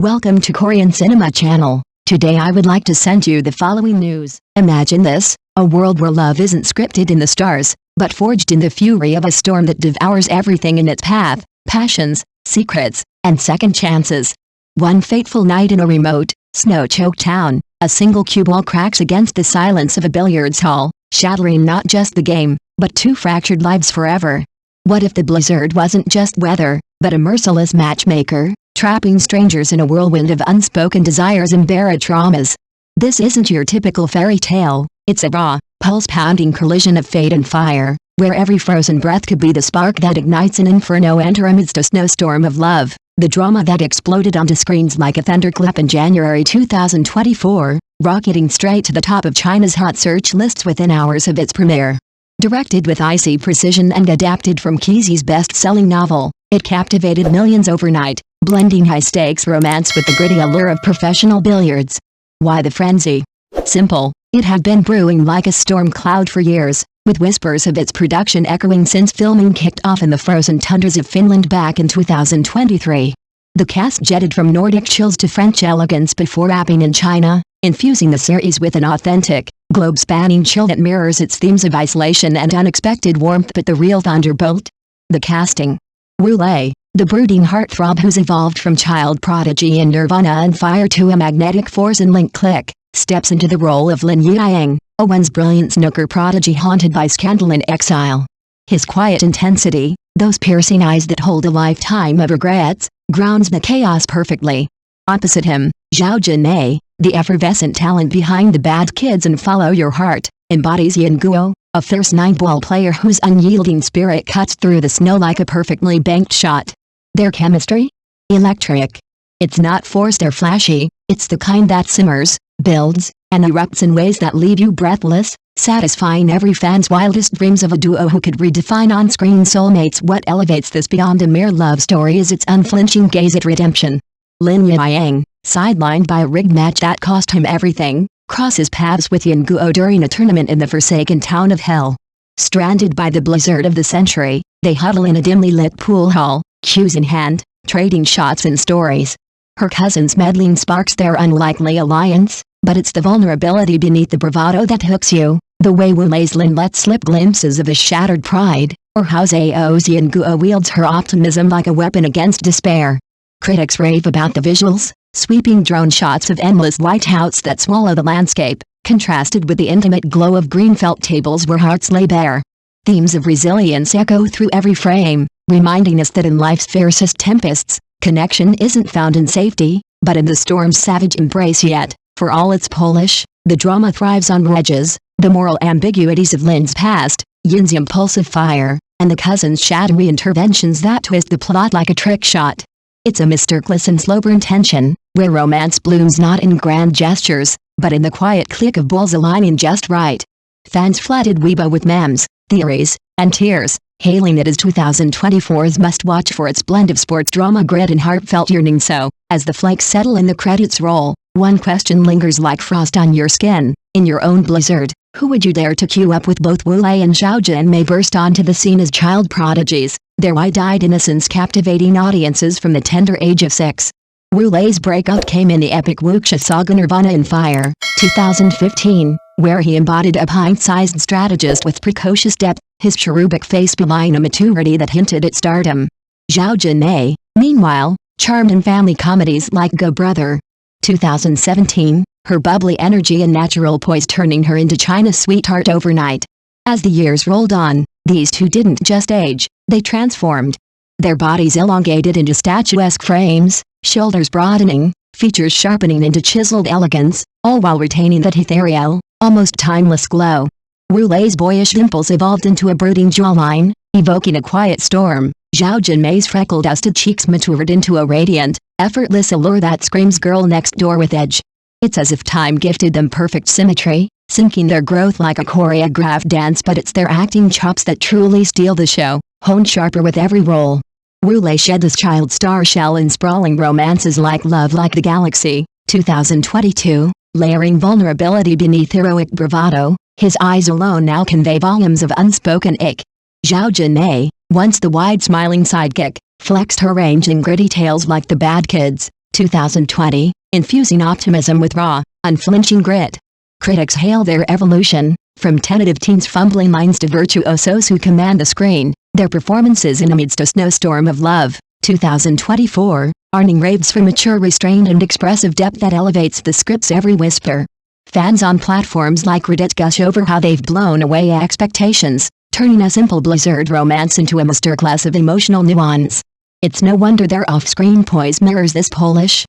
Welcome to Korean Cinema Channel. Today I would like to send you the following news. Imagine this, a world where love isn't scripted in the stars, but forged in the fury of a storm that devours everything in its path, passions, secrets, and second chances. One fateful night in a remote, snow-choked town, a single cue ball cracks against the silence of a billiards hall, shattering not just the game, but two fractured lives forever. What if the blizzard wasn't just weather, but a merciless matchmaker, trapping strangers in a whirlwind of unspoken desires and buried traumas? This isn't your typical fairy tale, it's a raw, pulse-pounding collision of fate and fire, where every frozen breath could be the spark that ignites an inferno. Enter amidst a snowstorm of love, the drama that exploded onto screens like a thunderclap in January 2024, rocketing straight to the top of China's hot search lists within hours of its premiere. Directed with icy precision and adapted from Kesey's best-selling novel, it captivated millions overnight, blending high-stakes romance with the gritty allure of professional billiards. Why the frenzy? Simple, it had been brewing like a storm cloud for years, with whispers of its production echoing since filming kicked off in the frozen tundras of Finland back in 2023. The cast jetted from Nordic chills to French elegance before wrapping in China, infusing the series with an authentic, globe-spanning chill that mirrors its themes of isolation and unexpected warmth. But the real thunderbolt? The casting. Wu Lei, the brooding heartthrob who's evolved from child prodigy in Nirvana and Fire to a magnetic force in Link Click, steps into the role of Lin Yang, a once brilliant snooker prodigy haunted by scandal and exile. His quiet intensity, those piercing eyes that hold a lifetime of regrets, grounds the chaos perfectly. Opposite him, Zhao Jinmai, the effervescent talent behind The Bad Kids and Follow Your Heart, embodies Yin Guo, a fierce nine-ball player whose unyielding spirit cuts through the snow like a perfectly banked shot. Their chemistry? Electric. It's not forced or flashy, it's the kind that simmers, builds, and erupts in ways that leave you breathless, satisfying every fan's wildest dreams of a duo who could redefine on-screen soulmates. What elevates this beyond a mere love story is its unflinching gaze at redemption. Lin Yang, sidelined by a rigged match that cost him everything, crosses paths with Yin Guo during a tournament in the forsaken town of Hell. Stranded by the blizzard of the century, they huddle in a dimly lit pool hall, cues in hand, trading shots and stories. Her cousin's meddling sparks their unlikely alliance, but it's the vulnerability beneath the bravado that hooks you, the way Wu Lei's Lin lets slip glimpses of his shattered pride, or how Zhao's Yin Guo wields her optimism like a weapon against despair. Critics rave about the visuals, sweeping drone shots of endless whiteouts that swallow the landscape, contrasted with the intimate glow of green felt tables where hearts lay bare. Themes of resilience echo through every frame, reminding us that in life's fiercest tempests, connection isn't found in safety, but in the storm's savage embrace. Yet, for all its polish, the drama thrives on wedges, the moral ambiguities of Lin's past, Yin's impulsive fire, and the cousin's shadowy interventions that twist the plot like a trick shot. It's a masterclass in slow-burn tension, where romance blooms not in grand gestures, but in the quiet click of balls aligning just right. Fans flooded Weibo with memes, theories, and tears, hailing it as 2024's must-watch for its blend of sports drama, grit and heartfelt yearning. So, as the flakes settle and the credits roll, one question lingers like frost on your skin. In your own blizzard, who would you dare to queue up with? Both Wu Lei and Zhao Jinmai burst onto the scene as child prodigies, their wide-eyed innocence captivating audiences from the tender age of 6. Wu Lei's breakout came in the epic wuxia saga Nirvana in Fire, 2015, where he embodied a pint-sized strategist with precocious depth, his cherubic face belying a maturity that hinted at stardom. Zhao Jinmai, meanwhile, charmed in family comedies like Go Brother, 2017, her bubbly energy and natural poise turning her into China's sweetheart overnight. As the years rolled on, these two didn't just age, they transformed. Their bodies elongated into statuesque frames, shoulders broadening, features sharpening into chiseled elegance, all while retaining that ethereal, almost timeless glow. Wu Lei's boyish dimples evolved into a brooding jawline, evoking a quiet storm. Zhao Jinmai's freckle-dusted cheeks matured into a radiant, effortless allure that screams girl next door with edge. It's as if time gifted them perfect symmetry, syncing their growth like a choreographed dance. But it's their acting chops that truly steal the show, honed sharper with every role. Wu Lei shed this child star shell in sprawling romances like Love Like the Galaxy, 2022, layering vulnerability beneath heroic bravado. His eyes alone now convey volumes of unspoken ick. Zhao Jinmai, once the wide smiling sidekick, flexed her range in gritty tales like The Bad Kids, 2020, infusing optimism with raw, unflinching grit. Critics hail their evolution, from tentative teens fumbling minds to virtuosos who command the screen, their performances in amidst a snowstorm of love. 2024, earning raves for mature, restrained and expressive depth that elevates the script's every whisper. Fans on platforms like Reddit gush over how they've blown away expectations, turning a simple Blizzard romance into a masterclass of emotional nuance. It's no wonder their off-screen poise mirrors this polished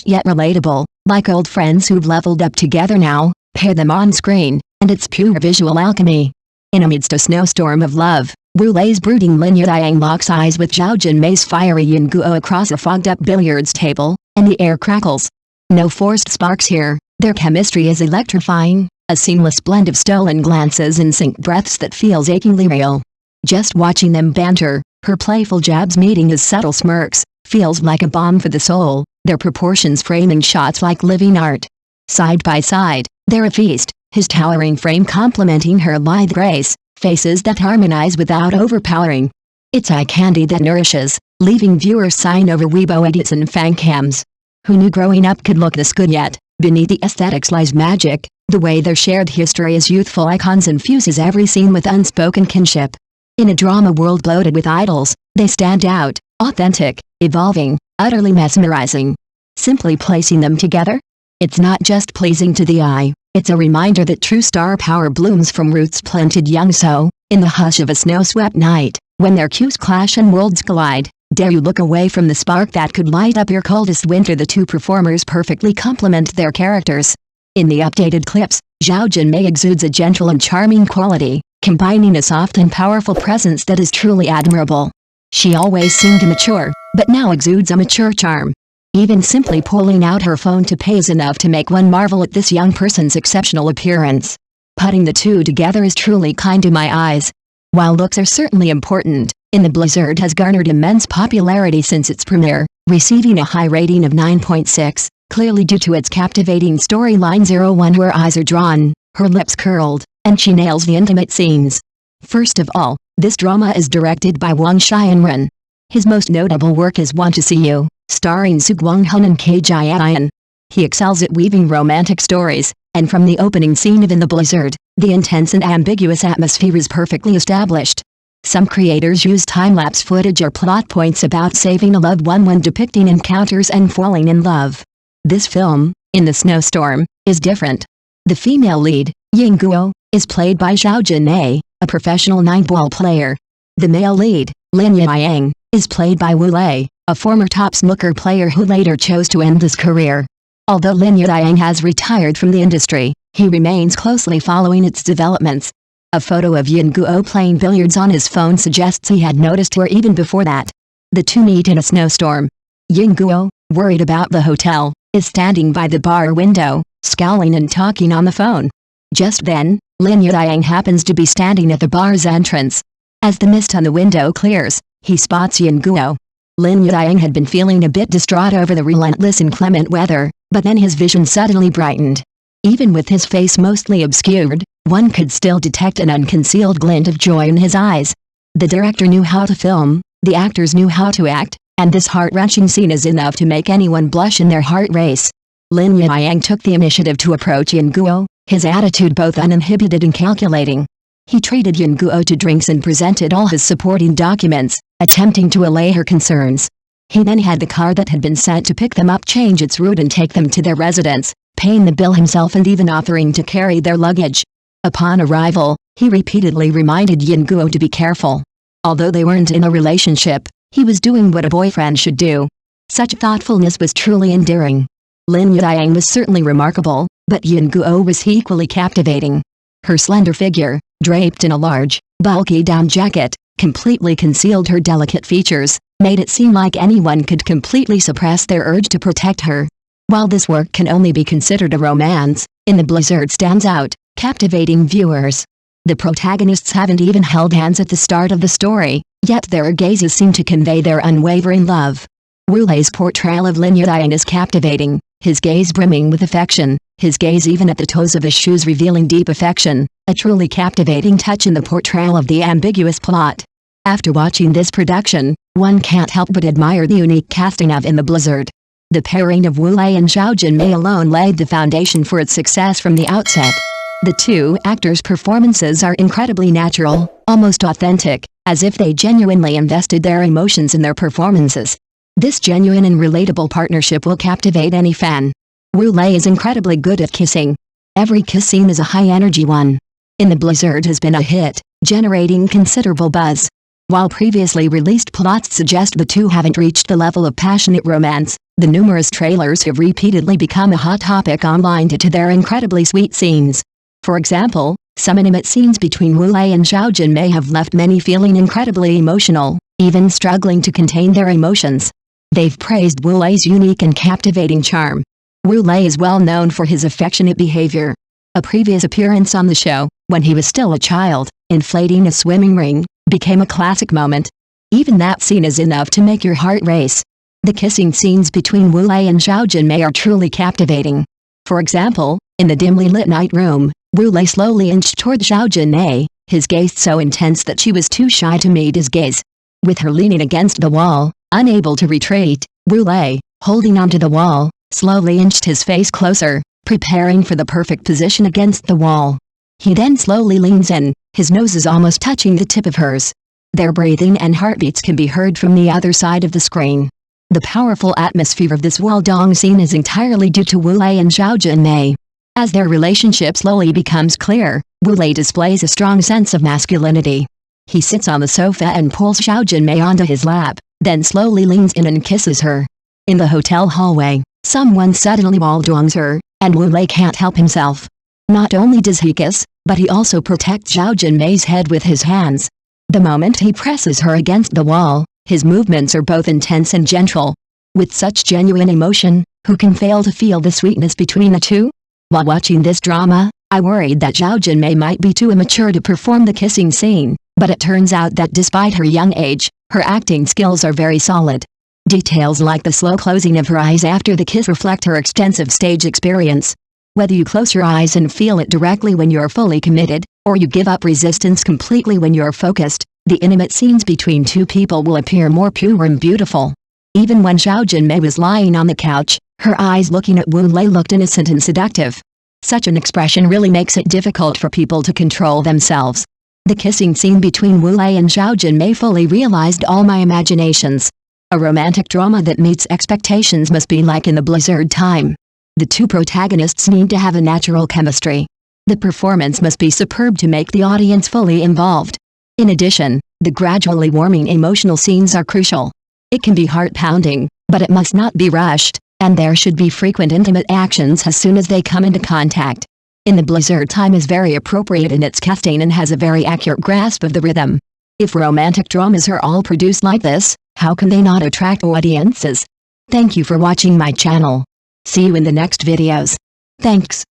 yet relatable, like old friends who've leveled up together now. Pair them on screen, and it's pure visual alchemy. In amidst a snowstorm of love, Rule's brooding Lin Yudayang locks eyes with Zhao Jinmai's fiery Yin Guo across a fogged-up billiards table, and the air crackles. No forced sparks here, their chemistry is electrifying, a seamless blend of stolen glances and sync breaths that feels achingly real. Just watching them banter, her playful jabs meeting his subtle smirks, feels like a balm for the soul, their proportions framing shots like living art. Side by side, they're a feast, his towering frame complementing her lithe grace, faces that harmonize without overpowering. It's eye candy that nourishes, leaving viewers sighing over Weibo edits and fancams. Who knew growing up could look this good yet? Beneath the aesthetics lies magic, the way their shared history as youthful icons infuses every scene with unspoken kinship. In a drama world bloated with idols, they stand out, authentic, evolving, utterly mesmerizing. Simply placing them together? It's not just pleasing to the eye, it's a reminder that true star power blooms from roots planted young. So, in the hush of a snow-swept night, when their cues clash and worlds collide, dare you look away from the spark that could light up your coldest winter. The two performers perfectly complement their characters. In the updated clips, Zhao Jinmai exudes a gentle and charming quality, combining a soft and powerful presence that is truly admirable. She always seemed mature, but now exudes a mature charm. Even simply pulling out her phone to pay is enough to make one marvel at this young person's exceptional appearance. Putting the two together is truly kind to my eyes. While looks are certainly important, In the Blizzard has garnered immense popularity since its premiere, receiving a high rating of 9.6, clearly due to its captivating storyline. 01 where eyes are drawn, her lips curled, and she nails the intimate scenes. First of all, this drama is directed by Wang Xianren. His most notable work is Want to See You, starring Su Guanghan and Hae-in. He excels at weaving romantic stories, and from the opening scene of In the Blizzard, the intense and ambiguous atmosphere is perfectly established. Some creators use time-lapse footage or plot points about saving a loved one when depicting encounters and falling in love. This film, In the Snowstorm, is different. The female lead, Yin Guo, is played by Zhao Jinmai, a professional nine-ball player. The male lead, Lin Yudayang, is played by Wu Lei, a former top snooker player who later chose to end his career. Although Lin Yudayang has retired from the industry, he remains closely following its developments. A photo of Yin Guo playing billiards on his phone suggests he had noticed her even before that. The two meet in a snowstorm. Yin Guo, worried about the hotel, is standing by the bar window, scowling and talking on the phone. Just then, Lin Yudayang happens to be standing at the bar's entrance. As the mist on the window clears, he spots Yin Guo. Lin Yudayang had been feeling a bit distraught over the relentless inclement weather, but then his vision suddenly brightened. Even with his face mostly obscured, one could still detect an unconcealed glint of joy in his eyes. The director knew how to film, the actors knew how to act, and this heart-wrenching scene is enough to make anyone blush and their heart race. Lin Yudayang took the initiative to approach Yin Guo, his attitude both uninhibited and calculating. He treated Yin Guo to drinks and presented all his supporting documents, attempting to allay her concerns. He then had the car that had been sent to pick them up change its route and take them to their residence, paying the bill himself and even offering to carry their luggage. Upon arrival, he repeatedly reminded Yin Guo to be careful. Although they weren't in a relationship, he was doing what a boyfriend should do. Such thoughtfulness was truly endearing. Lin Yudayang was certainly remarkable, but Yin Guo was equally captivating. Her slender figure, draped in a large, bulky down jacket, completely concealed her delicate features, made it seem like anyone could completely suppress their urge to protect her. While this work can only be considered a romance, In the Blizzard stands out, captivating viewers. The protagonists haven't even held hands at the start of the story, yet their gazes seem to convey their unwavering love. Wu Lei's portrayal of Lin Yudayang is captivating, his gaze brimming with affection, his gaze even at the toes of his shoes revealing deep affection, a truly captivating touch in the portrayal of the ambiguous plot. After watching this production, one can't help but admire the unique casting of In the Blizzard. The pairing of Wu Lei and Zhao Jinmai alone laid the foundation for its success from the outset. The two actors' performances are incredibly natural, almost authentic, as if they genuinely invested their emotions in their performances. This genuine and relatable partnership will captivate any fan. Wu Lei is incredibly good at kissing. Every kiss scene is a high-energy one. In the Blizzard has been a hit, generating considerable buzz. While previously released plots suggest the two haven't reached the level of passionate romance, the numerous trailers have repeatedly become a hot topic online due to their incredibly sweet scenes. For example, some intimate scenes between Wu Lei and Zhao Jinmai have left many feeling incredibly emotional, even struggling to contain their emotions. They've praised Wu Lei's unique and captivating charm. Wu Lei is well known for his affectionate behavior. A previous appearance on the show, when he was still a child, inflating a swimming ring, became a classic moment. Even that scene is enough to make your heart race. The kissing scenes between Wu Lei and Zhao Jinmai are truly captivating. For example, in the dimly lit night room, Wu Lei slowly inched toward Zhao Jinmai, his gaze so intense that she was too shy to meet his gaze. With her leaning against the wall, unable to retreat, Wu Lei, holding onto the wall, slowly inched his face closer, preparing for the perfect position against the wall. He then slowly leans in, his nose is almost touching the tip of hers. Their breathing and heartbeats can be heard from the other side of the screen. The powerful atmosphere of this Waldong scene is entirely due to Wu Lei and Zhao Jinmai. As their relationship slowly becomes clear, Wu Lei displays a strong sense of masculinity. He sits on the sofa and pulls Zhao Jinmai onto his lap, then slowly leans in and kisses her. In the hotel hallway, someone suddenly Waldongs her, and Wu Lei can't help himself. Not only does he kiss, but he also protects Zhao Jinmai's head with his hands. The moment he presses her against the wall, his movements are both intense and gentle. With such genuine emotion, who can fail to feel the sweetness between the two? While watching this drama, I worried that Zhao Jinmai might be too immature to perform the kissing scene, but it turns out that despite her young age, her acting skills are very solid. Details like the slow closing of her eyes after the kiss reflect her extensive stage experience. Whether you close your eyes and feel it directly when you're fully committed, or you give up resistance completely when you're focused, the intimate scenes between two people will appear more pure and beautiful. Even when Zhao Jinmai was lying on the couch, her eyes looking at Wu Lei looked innocent and seductive. Such an expression really makes it difficult for people to control themselves. The kissing scene between Wu Lei and Zhao Jinmai fully realized all my imaginations. A romantic drama that meets expectations must be like in the Blizzard time. The two protagonists need to have a natural chemistry. The performance must be superb to make the audience fully involved. In addition, the gradually warming emotional scenes are crucial. It can be heart-pounding, but it must not be rushed, and there should be frequent intimate actions as soon as they come into contact. In the Blizzard time is very appropriate in its casting and has a very accurate grasp of the rhythm. If romantic dramas are all produced like this, how can they not attract audiences? Thank you for watching my channel. See you in the next videos. Thanks.